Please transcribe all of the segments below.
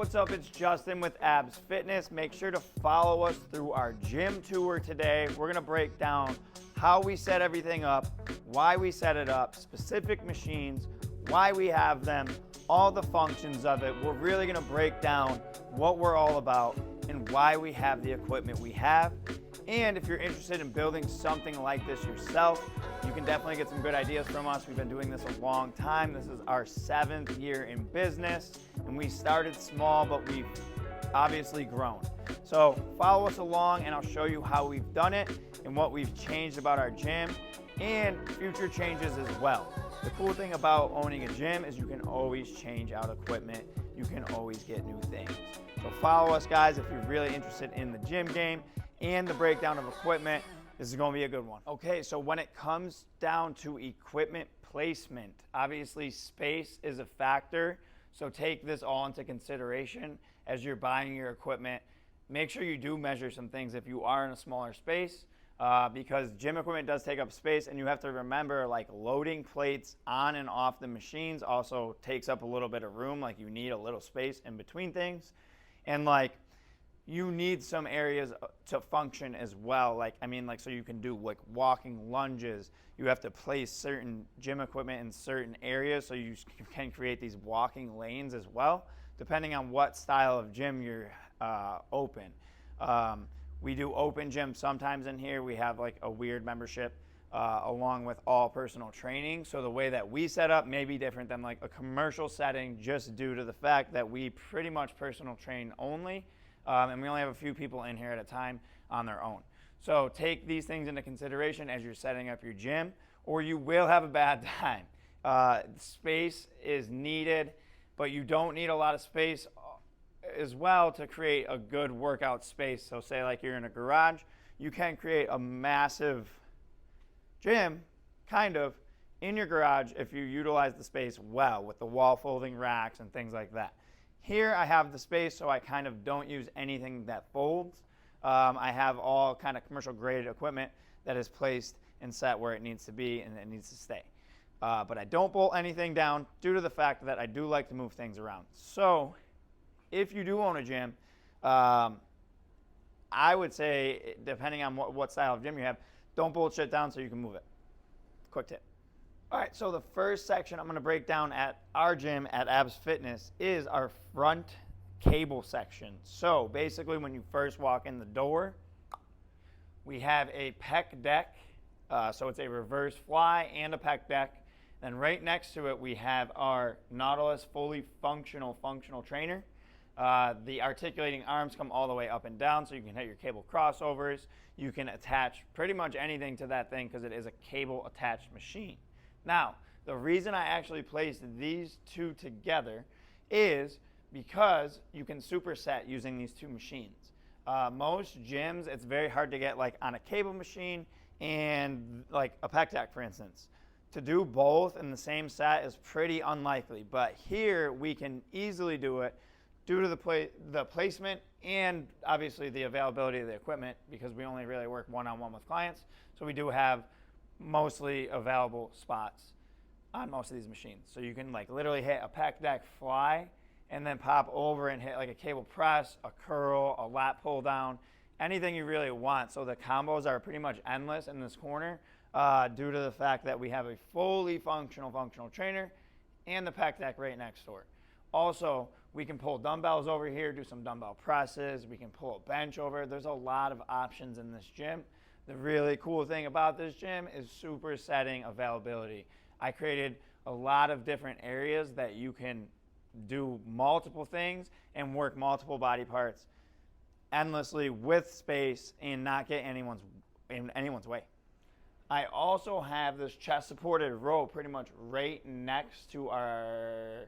what's up? It's Justin with Abs Fitness. Make sure to follow us through our gym tour today. We're gonna break down how we set everything up, why we set it up, specific machines, why we have them, all the functions of it. We're really gonna break down what we're all about and why we have the equipment we have. And if you're interested in building something like this yourself, you can definitely get some good ideas from us. We've been doing this a long time. This is our 7th year in business, and we started small, but we've obviously grown. So follow us along, and I'll show you how we've done it and what we've changed about our gym and future changes as well. The cool thing about owning a gym is you can always change out equipment. You can always get new things. So follow us, guys, if you're really interested in the gym game and the breakdown of equipment. This is going to be a good one. Okay, so when it comes down to equipment placement, obviously space is a factor. So take this all into consideration as you're buying your equipment. Make sure you do measure some things if you are in a smaller space, because gym equipment does take up space, and you have to remember, like, loading plates on and off the machines also takes up a little bit of room. Like, you need a little space in between things, and like, you need some areas to function as well. Like, so you can do like walking lunges. You have to place certain gym equipment in certain areas so you can create these walking lanes as well, depending on what style of gym you're open. We do open gym sometimes in here. We have like a weird membership along with all personal training. So the way that we set up may be different than like a commercial setting, just due to the fact that we pretty much personal train only. And we only have a few people in here at a time on their own. So take these things into consideration as you're setting up your gym, or you will have a bad time. Space is needed, but you don't need a lot of space as well to create a good workout space. So say like you're in a garage, you can create a massive gym, kind of, in your garage if you utilize the space well with the wall folding racks and things like that. Here I have the space, so I kind of don't use anything that folds. I have all kind of commercial graded equipment that is placed and set where it needs to be and it needs to stay. But I don't bolt anything down due to the fact that I do like to move things around. So if you do own a gym, I would say, depending on what style of gym you have, don't bolt shit down so you can move it. Quick tip. All right, so the first section I'm going to break down at our gym at Abs Fitness is our front cable section. So basically, when you first walk in the door, we have a pec deck. So it's a reverse fly and a pec deck. Then right next to it, we have our Nautilus fully functional trainer. The articulating arms come all the way up and down, so you can hit your cable crossovers. You can attach pretty much anything to that thing because it is a cable attached machine. Now, the reason I actually placed these two together is because you can superset using these two machines. Most gyms, it's very hard to get like on a cable machine and like a pec deck, for instance. To do both in the same set is pretty unlikely, but here we can easily do it due to the placement and obviously the availability of the equipment, because we only really work one-on-one with clients. So we do have mostly available spots on most of these machines. So you can like literally hit a pec deck fly and then pop over and hit like a cable press, a curl, a lat pull down, anything you really want. So the combos are pretty much endless in this corner due to the fact that we have a fully functional trainer and the pec deck right next door. Also, we can pull dumbbells over here, do some dumbbell presses. We can pull a bench over. There's a lot of options in this gym. The really cool thing about this gym is supersetting availability. I created a lot of different areas that you can do multiple things and work multiple body parts endlessly with space and not get in anyone's way. I also have this chest supported row pretty much right next to our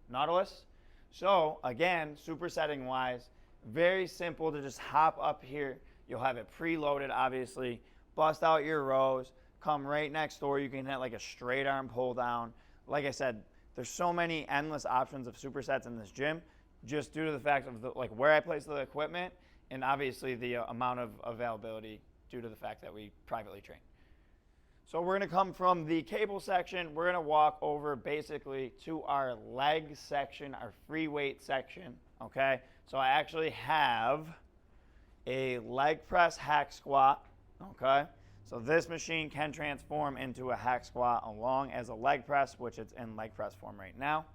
Nautilus. So again, supersetting wise, very simple to just hop up here. You'll have it preloaded, obviously. Bust out your rows. Come right next door. You can hit like a straight arm pull down. Like I said, there's so many endless options of supersets in this gym, just due to the fact of where I place the equipment and obviously the amount of availability due to the fact that we privately train. So we're going to come from the cable section. We're going to walk over basically to our leg section, our free weight section. okay? So I actually have a leg press hack squat, okay? So this machine can transform into a hack squat along as a leg press, which it's in leg press form right now.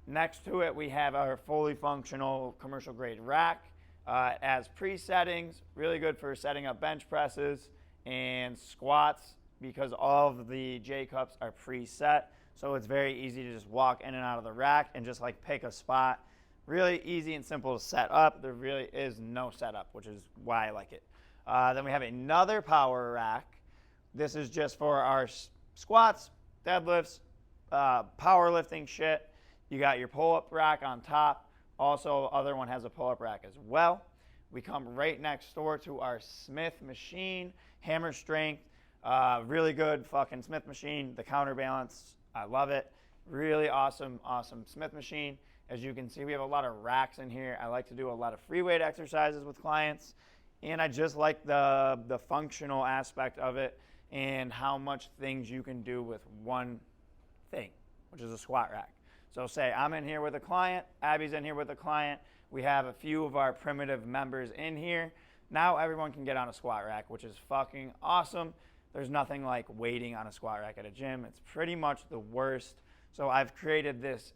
Next to it, we have our fully functional commercial grade rack. As pre-settings, really good for setting up bench presses and squats because all of the J-cups are preset. So it's very easy to just walk in and out of the rack and just like pick a spot. Really easy and simple to set up. There really is no setup, which is why I like it. Then we have another power rack. This is just for our squats, deadlifts, powerlifting shit. You got your pull-up rack on top. Also, other one has a pull-up rack as well. We come right next door to our Smith machine, hammer strength. Really good fucking Smith machine. The counterbalance, I love it. Really awesome Smith machine. As you can see, we have a lot of racks in here. I like to do a lot of free weight exercises with clients. And I just like the functional aspect of it and how much things you can do with one thing, which is a squat rack. So say I'm in here with a client, Abby's in here with a client. We have a few of our primitive members in here. Now everyone can get on a squat rack, which is fucking awesome. There's nothing like waiting on a squat rack at a gym. It's pretty much the worst. So I've created this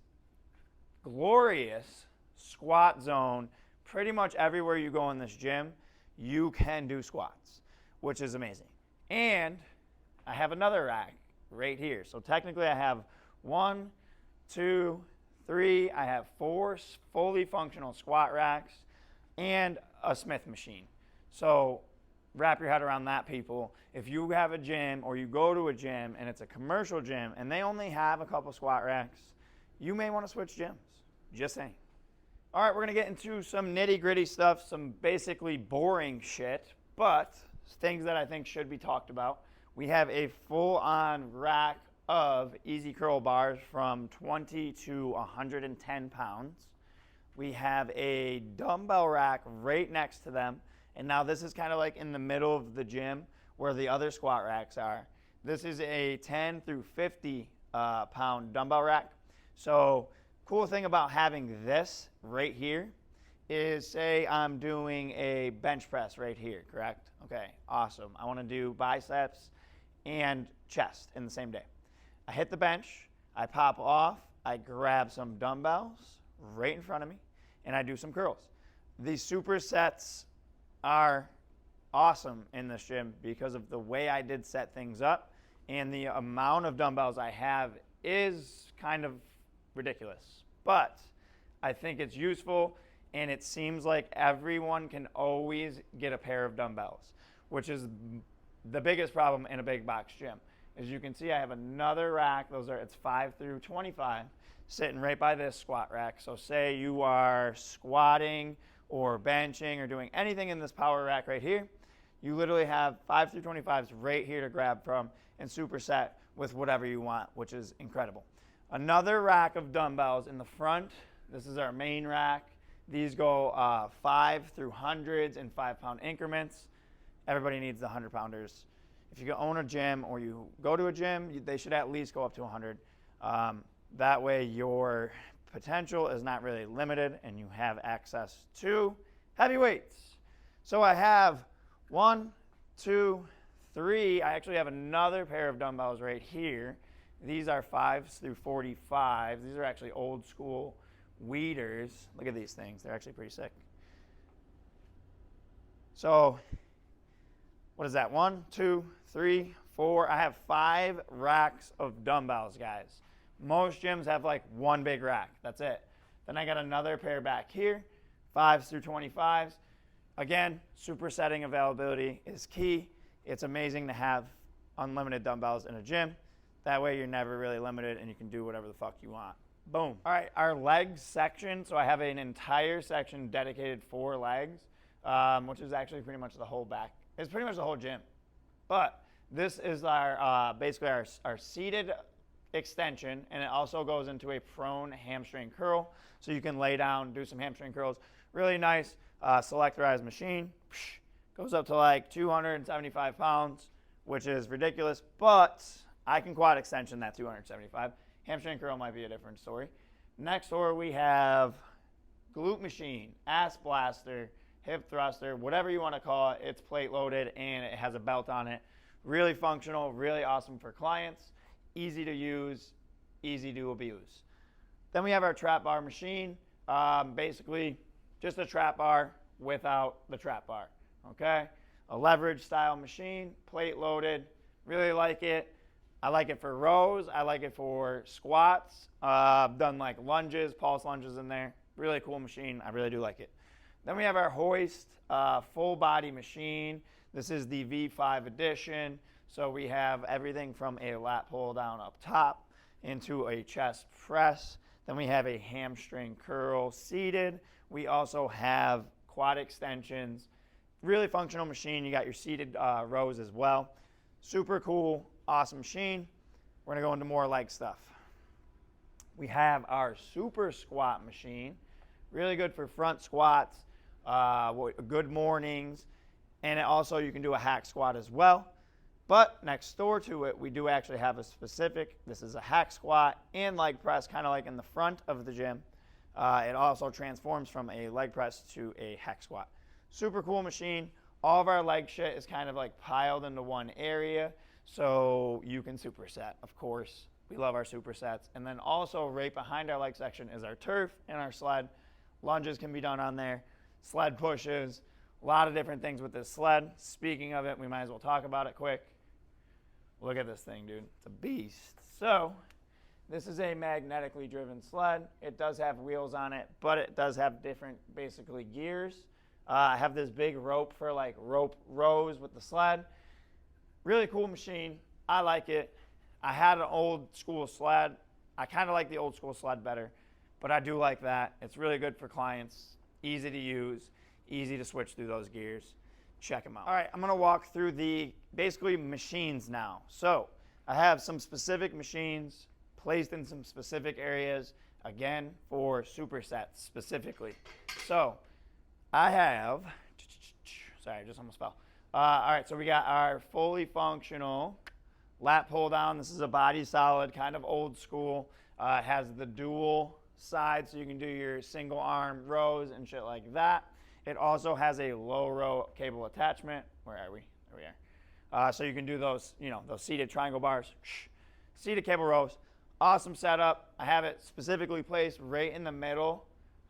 glorious squat zone. Pretty much everywhere you go in this gym, you can do squats, which is amazing. And I have another rack right here. So technically I have 1, 2, 3, I have 4 fully functional squat racks and a Smith machine. So wrap your head around that, people. If you have a gym or you go to a gym and it's a commercial gym and they only have a couple squat racks, you may want to switch gyms. Just saying. All right, we're going to get into some nitty-gritty stuff, some basically boring shit, but things that I think should be talked about. We have a full-on rack of easy curl bars from 20 to 110 pounds. We have a dumbbell rack right next to them. And now this is kind of like in the middle of the gym where the other squat racks are. This is a 10 through 50 pound dumbbell rack. So cool thing about having this right here is, say I'm doing a bench press right here, correct? Okay, awesome. I want to do biceps and chest in the same day. I hit the bench, I pop off, I grab some dumbbells right in front of me, and I do some curls. These supersets are awesome in this gym because of the way I did set things up, and the amount of dumbbells I have is kind of ridiculous. But I think it's useful, and it seems like everyone can always get a pair of dumbbells, which is the biggest problem in a big box gym. As you can see, I have another rack. It's 5 through 25 sitting right by this squat rack. So say you are squatting or benching or doing anything in this power rack right here, you literally have 5 through 25s right here to grab from and superset with whatever you want, which is incredible. Another rack of dumbbells in the front. This is our main rack. These go 5 through hundreds in 5-pound increments. Everybody needs the 100-pounders. If you own a gym or you go to a gym, they should at least go up to 100. That way your potential is not really limited and you have access to heavy weights. So I have 1, 2, 3. I actually have another pair of dumbbells right here. These are 5s through 45s. These are actually old school Weeders. Look at these things. They're actually pretty sick. So what is that? 1, 2, 3, 4. I have 5 racks of dumbbells, guys. Most gyms have like one big rack. That's it. Then I got another pair back here, 5s through 25s. Again, supersetting availability is key. It's amazing to have unlimited dumbbells in a gym. That way you're never really limited and you can do whatever the fuck you want. Boom. All right, our legs section. So I have an entire section dedicated for legs, which is actually pretty much the whole back. It's pretty much the whole gym. But this is our basically our seated extension, and it also goes into a prone hamstring curl. So you can lay down, do some hamstring curls. Really nice selectorized machine. Goes up to like 275 pounds, which is ridiculous, but I can quad extension that 275. Hamstring curl might be a different story. Next door we have glute machine, ass blaster, hip thruster, whatever you want to call it. It's plate loaded and it has a belt on it. Really functional, really awesome for clients. Easy to use, easy to abuse. Then we have our trap bar machine. Basically, just a trap bar without the trap bar. Okay? A leverage style machine, plate loaded. Really like it. I like it for rows. I like it for squats. I've done like lunges, pulse lunges in there. Really cool machine. I really do like it. Then we have our hoist full body machine. This is the V5 edition. So we have everything from a lat pull down up top into a chest press. Then we have a hamstring curl seated. We also have quad extensions. Really functional machine. You got your seated rows as well. Super cool, awesome machine. We're gonna go into more leg stuff. We have our super squat machine. Really good for front squats, good mornings, and also you can do a hack squat as well. But next door to it, we do actually have a specific, this is a hack squat and leg press, kind of like in the front of the gym. It also transforms from a leg press to a hack squat. Super cool machine. All of our leg shit is kind of like piled into one area, so you can superset, of course. We love our supersets. And then also right behind our leg section is our turf and our sled. Lunges can be done on there. Sled pushes. A lot of different things with this sled. Speaking of it, we might as well talk about it quick. Look at this thing, dude. It's a beast. So this is a magnetically driven sled. It does have wheels on it, but it does have different, basically, gears. I have this big rope for like rope rows with the sled. Really cool machine. I like it. I had an old school sled. I kind of like the old school sled better, but I do like that. It's really good for clients. Easy to use, easy to switch through those gears. Check them out. All right, I'm gonna walk through the basically machines now. So I have some specific machines placed in some specific areas, again, for supersets specifically. So I have, sorry, I just almost fell. All right, so we got our fully functional lat pull down. This is a body solid, kind of old school. It has the dual side, so you can do your single arm rows and shit like that. It also has a low row cable attachment. Where are we? There we are. So you can do those, those seated triangle bars. Seated cable rows. Awesome setup. I have it specifically placed right in the middle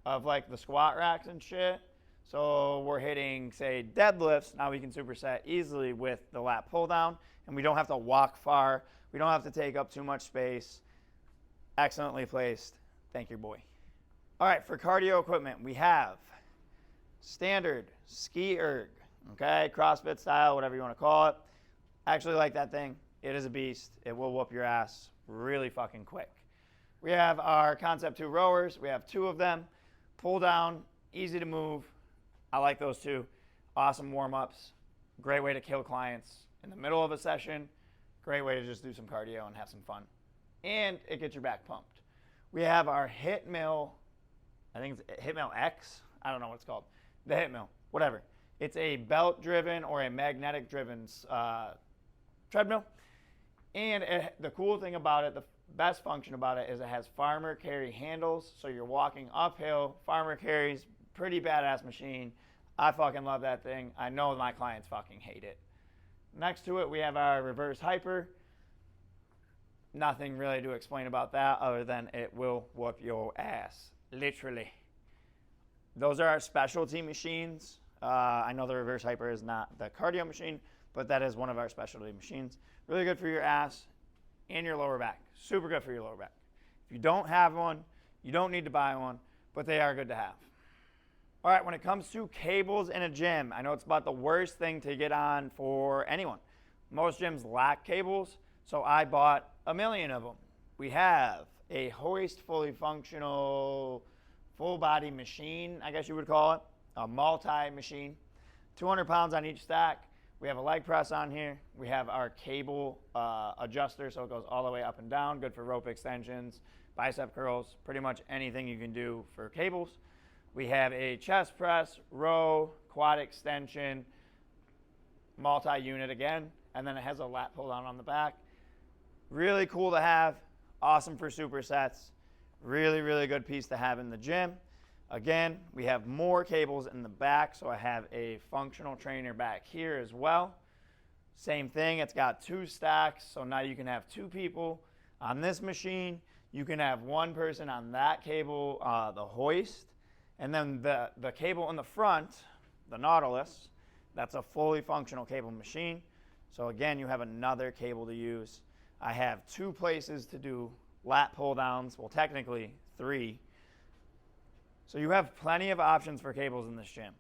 of like the squat racks and shit. So we're hitting, say, deadlifts. Now we can superset easily with the lat pull down, and we don't have to walk far. We don't have to take up too much space. Excellently placed. Thank you, boy. All right, for cardio equipment, we have standard ski erg, okay? CrossFit style, whatever you want to call it. I actually like that thing. It is a beast. It will whoop your ass really fucking quick. We have our Concept 2 rowers. We have 2 of them. Pull down, easy to move. I like those 2. Awesome warm-ups. Great way to kill clients in the middle of a session. Great way to just do some cardio and have some fun. And it gets your back pumped. We have our HitMill, I think it's HitMill X. I don't know what it's called. The HitMill, whatever. It's a belt-driven or a magnetic-driven treadmill. And the cool thing about it, the best function about it, is it has farmer carry handles. So you're walking uphill, farmer carries, pretty badass machine. I fucking love that thing. I know my clients fucking hate it. Next to it, we have our reverse hyper. Nothing really to explain about that other than it will whoop your ass, literally. Those are our specialty machines. I know the reverse hyper is not the cardio machine, but that is one of our specialty machines. Really good for your ass and your lower back. Super good for your lower back. If you don't have one, you don't need to buy one, but they are good to have. All right, when it comes to cables in a gym, I know it's about the worst thing to get on for anyone. Most gyms lack cables, so I bought a million of them. We have a hoist fully functional full body machine, I guess you would call it, a multi-machine, 200 pounds on each stack. We have a leg press on here. We have our cable adjuster, so it goes all the way up and down, good for rope extensions, bicep curls, pretty much anything you can do for cables. We have a chest press, row, quad extension, multi-unit again, and then it has a lat pull down on the back. Really cool to have, awesome for supersets. Really, really good piece to have in the gym. Again, we have more cables in the back, so I have a functional trainer back here as well. Same thing, it's got 2 stacks, so now you can have 2 people on this machine. You can have 1 person on that cable, the hoist, and then the cable in the front, the Nautilus, that's a fully functional cable machine. So again, you have another cable to use. I have 2 places to do lat pull downs, well technically 3. So you have plenty of options for cables in this gym.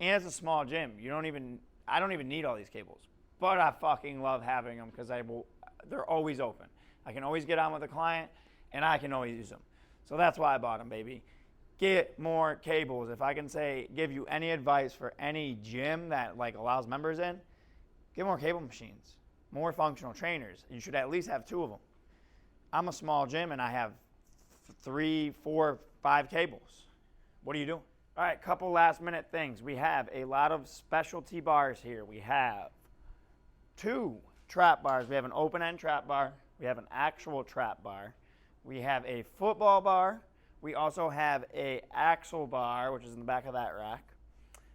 And it's a small gym. I don't even need all these cables. But I fucking love having them because they're always open. I can always get on with a client and I can always use them. So that's why I bought them, baby. Get more cables. If I can give you any advice for any gym that allows members in, get more cable machines, more functional trainers. You should at least have 2 of them. I'm a small gym and I have 3, 4, 5 cables. What are you doing? All right, couple last minute things. We have a lot of specialty bars here. We have 2 trap bars. We have an open end trap bar. We have an actual trap bar. We have a football bar. We also have a axle bar, which is in the back of that rack.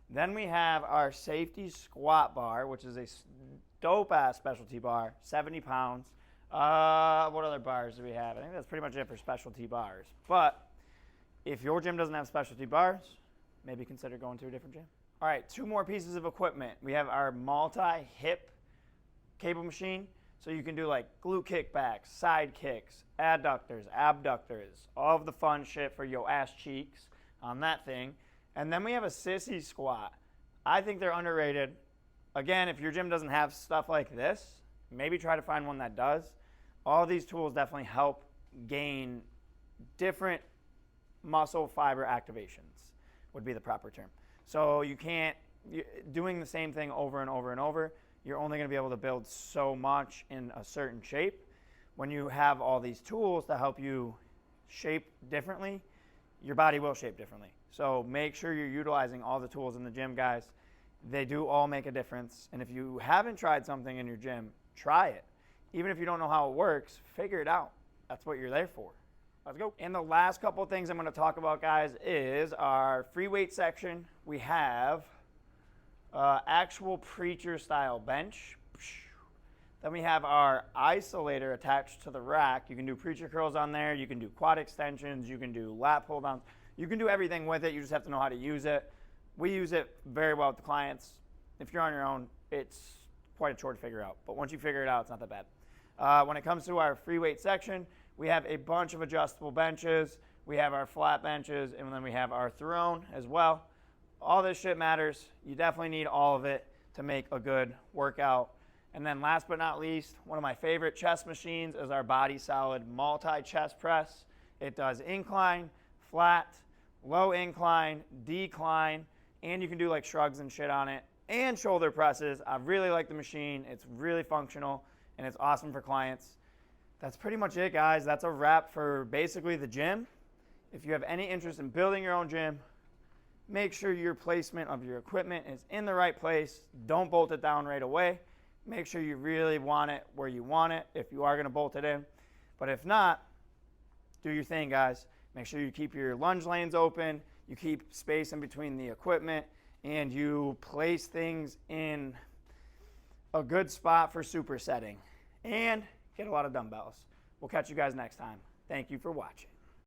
Then we have our safety squat bar, which is a dope ass specialty bar, 70 pounds. What other bars do we have? I think that's pretty much it for specialty bars. But if your gym doesn't have specialty bars, maybe consider going to a different gym. All right, 2 more pieces of equipment. We have our multi-hip cable machine. So you can do glute kickbacks, side kicks, adductors, abductors, all of the fun shit for your ass cheeks on that thing. And then we have a sissy squat. I think they're underrated. Again, if your gym doesn't have stuff like this, maybe try to find one that does. All these tools definitely help gain different muscle fiber activations would be the proper term. So doing the same thing over and over and over, you're only going to be able to build so much in a certain shape. When you have all these tools to help you shape differently, your body will shape differently. So make sure you're utilizing all the tools in the gym, guys. They do all make a difference. And if you haven't tried something in your gym, try it. Even if you don't know how it works, figure it out. That's what you're there for. Let's go. And the last couple of things I'm going to talk about, guys, is our free weight section. We have actual preacher style bench. Then we have our isolator attached to the rack. You can do preacher curls on there. You can do quad extensions. You can do lat pull downs. You can do everything with it. You just have to know how to use it. We use it very well with the clients. If you're on your own, it's quite a chore to figure out. But once you figure it out, it's not that bad. When it comes to our free weight section, we have a bunch of adjustable benches. We have our flat benches, and then we have our throne as well. All this shit matters. You definitely need all of it to make a good workout. And then last but not least, one of my favorite chest machines is our Body Solid multi-chest press. It does incline, flat, low incline, decline, and you can do shrugs and shit on it, and shoulder presses. I really like the machine. It's really functional, and it's awesome for clients. That's pretty much it, guys. That's a wrap for basically the gym. If you have any interest in building your own gym, make sure your placement of your equipment is in the right place. Don't bolt it down right away. Make sure you really want it where you want it if you are going to bolt it in. But if not, do your thing, guys. Make sure you keep your lunge lanes open, you keep space in between the equipment, and you place things in a good spot for supersetting. And get a lot of dumbbells. We'll catch you guys next time. Thank you for watching.